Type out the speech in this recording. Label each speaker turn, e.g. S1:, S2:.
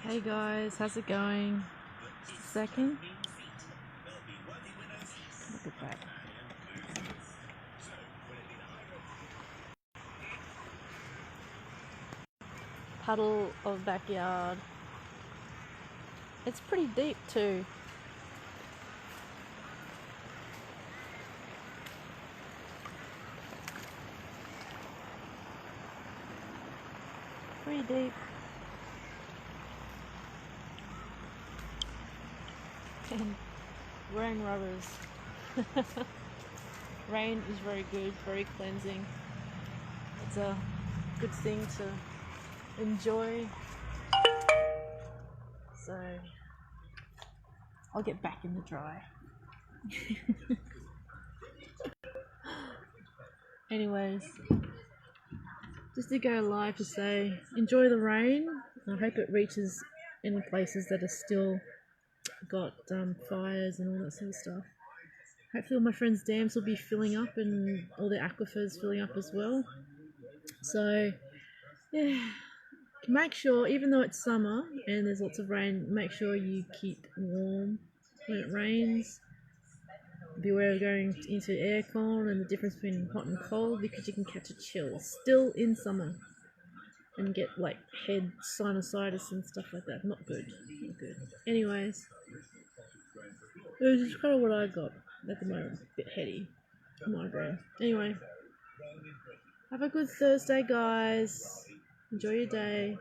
S1: Hey guys, how's it going? Just a second. Look at that. Puddle of backyard. It's pretty deep too. Pretty deep. And wearing rubbers. Rain is very good, very cleansing. It's a good thing to enjoy. So I'll get back in the dry. Anyways, just to go live to say enjoy the rain. I hope it reaches any places that are still got fires and all that sort of stuff. Hopefully all my friends' dams will be filling up and all the aquifers filling up as well. So yeah, make sure, even though it's summer and there's lots of rain, make sure you keep warm when it rains. Beware of going into aircon and the difference between hot and cold, because you can catch a chill still in summer and get like head sinusitis and stuff like that. Not good. Not good. Anyways, this is kind of what I got at the moment. A bit heady. Migraine. Anyway, have a good Thursday, guys. Enjoy your day.